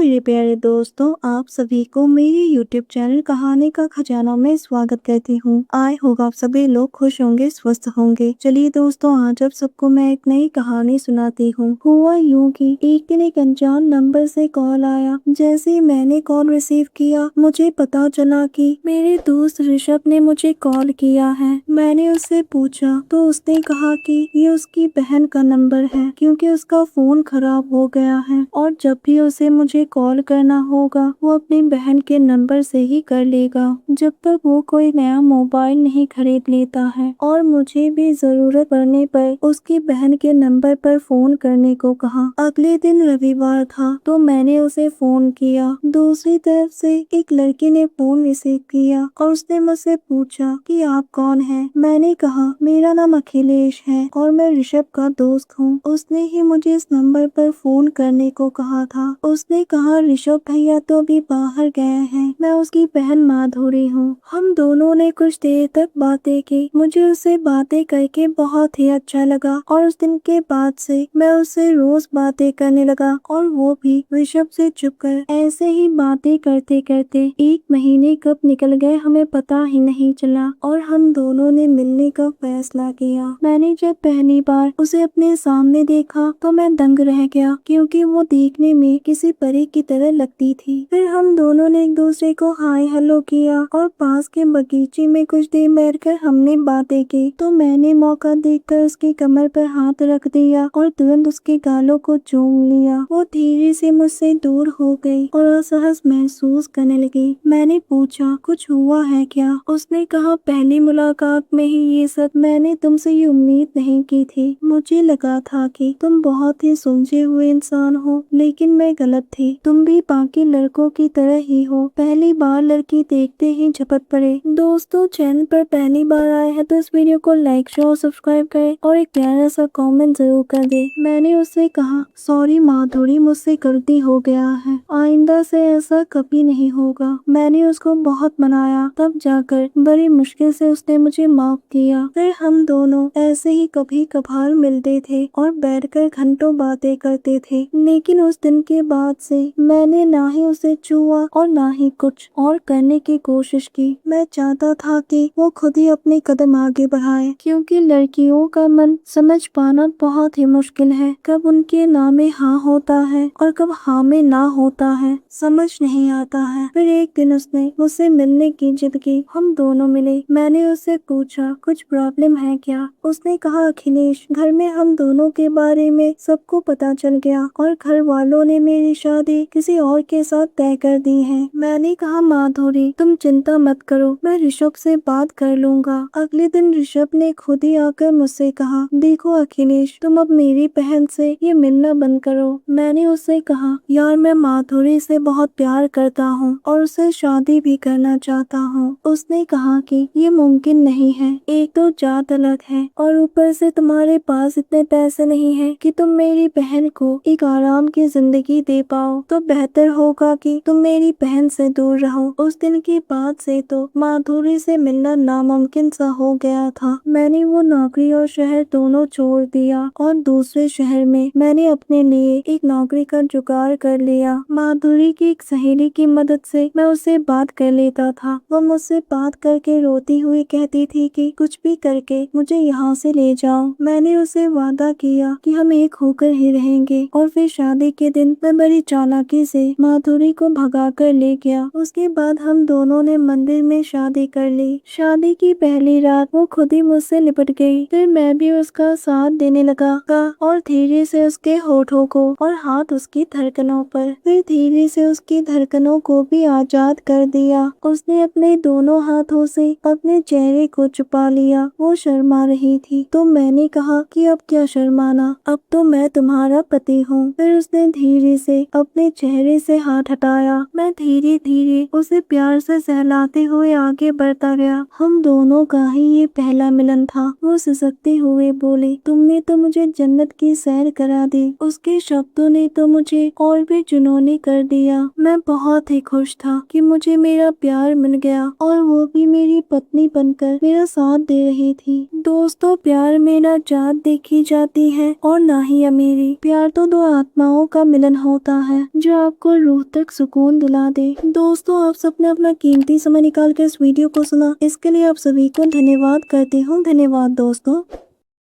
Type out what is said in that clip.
मेरे प्यारे दोस्तों, आप सभी को मेरे YouTube चैनल कहानी का खजाना में स्वागत करती हूँ। आई होप आप सभी लोग खुश होंगे, स्वस्थ होंगे। चलिए दोस्तों, आज आप सबको मैं एक नई कहानी सुनाती हूँ। हुआ यूं कि एक दिन एक अनजान नंबर से कॉल आया। जैसे ही मैंने कॉल रिसीव किया, मुझे पता चला कि मेरे दोस्त ऋषभ ने मुझे कॉल किया है। मैंने उससे पूछा तो उसने कहा कि ये उसकी बहन का नंबर है, क्योंकि उसका फोन खराब हो गया है और जब भी उसे मुझे कॉल करना होगा वो अपनी बहन के नंबर से ही कर लेगा, जब तक वो कोई नया मोबाइल नहीं खरीद लेता है। और मुझे भी जरूरत पड़ने पर उसकी बहन के नंबर पर फोन करने को कहा। अगले दिन रविवार था तो मैंने उसे फोन किया। दूसरी तरफ से एक लड़की ने फोन रिसीव किया और उसने मुझसे पूछा कि आप कौन हैं। मैंने कहा मेरा नाम अखिलेश है और मैं ऋषभ का दोस्त हूँ। उसने ही मुझे इस नंबर पर फोन करने को कहा था। उसने कहा ऋषभ भैया तो अभी बाहर गए हैं, मैं उसकी बहन माधुरी हूँ। हम दोनों ने कुछ देर तक बातें की। मुझे उससे बातें करके बहुत ही अच्छा लगा और उस दिन के बाद से मैं उससे रोज बातें करने लगा और वो भी ऋषभ से छुपकर। ऐसे ही बातें करते करते 1 महीने कब निकल गए हमें पता ही नहीं चला और हम दोनों ने मिलने का फैसला किया। मैंने जब पहली बार उसे अपने सामने देखा तो मैं दंग रह गया, क्योंकि वो देखने में किसी परी की तरह लगती थी। फिर हम दोनों ने एक दूसरे को हाय हेलो किया और पास के बगीचे में कुछ देर बैठकर हमने बातें की। तो मैंने मौका देखकर उसकी कमर पर हाथ रख दिया और तुरंत उसके गालों को चूम लिया। वो धीरे से मुझसे दूर हो गई और असहज महसूस करने लगी। मैंने पूछा कुछ हुआ है क्या? उसने कहा पहली मुलाकात में ही ये सब। मैंने तुमसे ये उम्मीद नहीं की थी। मुझे लगा था कि तुम बहुत ही सुलझे हुए इंसान हो, लेकिन मैं गलत थी। तुम भी बाकी लड़कों की तरह ही हो, पहली बार लड़की देखते ही झपट पड़े। दोस्तों, चैनल पर पहली बार आए हैं तो इस वीडियो को लाइक शेयर और सब्सक्राइब करें और एक प्यारा सा कमेंट जरूर कर दे। मैंने उससे कहा सॉरी माधुरी, मुझसे गलती हो गया है, आइंदा से ऐसा कभी नहीं होगा। मैंने उसको बहुत मनाया, तब जाकर बड़ी मुश्किल से उसने मुझे माफ किया। फिर हम दोनों ऐसे ही कभी कभार मिलते थे और बैठकर घंटों बातें करते थे। लेकिन उस दिन के बाद से मैंने ना ही उसे छुआ और ना ही कुछ और करने की कोशिश की। मैं चाहता था कि वो खुद ही अपने कदम आगे बढ़ाए, क्योंकि लड़कियों का मन समझ पाना बहुत ही मुश्किल है। कब उनके ना में हाँ होता है और कब हाँ में ना होता है, समझ नहीं आता है। फिर एक दिन उसने मुझसे मिलने की जिद की। हम दोनों मिले। मैंने उससे पूछा कुछ प्रॉब्लम है क्या? उसने कहा अखिलेश, घर में हम दोनों के बारे में सबको पता चल गया और घर वालों ने मेरी शादी किसी और के साथ तय कर दी है। मैंने कहा माधुरी तुम चिंता मत करो, मैं ऋषभ से बात कर लूंगा। अगले दिन ऋषभ ने खुद ही आकर मुझसे कहा देखो अखिलेश, तुम अब मेरी बहन से ये मिलना बंद करो। मैंने उससे कहा यार, मैं माधुरी से बहुत प्यार करता हूँ और उससे शादी भी करना चाहता हूँ। उसने कहा कि ये मुमकिन नहीं है, एक तो जात अलग है और ऊपर से तुम्हारे पास इतने पैसे नहीं है कि तुम मेरी बहन को एक आराम की जिंदगी दे पाओ। तो बेहतर होगा कि तुम मेरी बहन से दूर रहो। उस दिन के बाद से तो माधुरी से मिलना नामुमकिन सा हो गया था। मैंने वो नौकरी और शहर दोनों छोड़ दिया और दूसरे शहर में मैंने अपने लिए एक नौकरी का जुगाड़ कर लिया। माधुरी की एक सहेली की मदद से मैं उससे बात कर लेता था। वो मुझसे बात करके रोती हुई कहती थी कि कुछ भी करके मुझे यहाँ से ले जाओ। मैंने उसे वादा किया कि हम एक होकर ही रहेंगे और फिर शादी के दिन मैं बड़ी चालाकी से माधुरी को भगा कर ले गया। उसके बाद हम दोनों ने मंदिर में शादी कर ली। शादी की पहली रात वो खुद ही मुझसे लिपट गई। फिर मैं भी उसका साथ देने लगा और धीरे से उसके होठों को और हाथ उसकी धड़कनों पर, फिर धीरे से उसकी धड़कनों को भी आजाद कर दिया। उसने अपने दोनों हाथों से अपने चेहरे को छुपा लिया। वो शर्मा रही थी तो मैंने कहा कि अब क्या शर्माना, अब तो मैं तुम्हारा पति हूँ। फिर उसने धीरे से अपने चेहरे से हाथ हटाया। मैं धीरे धीरे उसे प्यार से सहलाते हुए आगे बढ़ता गया। हम दोनों का ही ये पहला मिलन था। वो सिसकते हुए बोली तुमने तो मुझे जन्नत की सैर करा दी। उसके शब्दों ने तो मुझे और भी जुनूनी कर दिया। मैं बहुत ही खुश था कि मुझे मेरा प्यार मिल गया और वो भी मेरी पत्नी बनकर मेरा साथ दे रही थी। दोस्तों, प्यार में ना जात देखी जाती है और ना ही अमीरी। प्यार तो दो आत्माओं का मिलन होता है जो आपको रूह तक सुकून दिला दे। दोस्तों, आप सबने अपना कीमती समय निकाल कर इस वीडियो को सुना, इसके लिए आप सभी को धन्यवाद करती हूँ। धन्यवाद दोस्तों।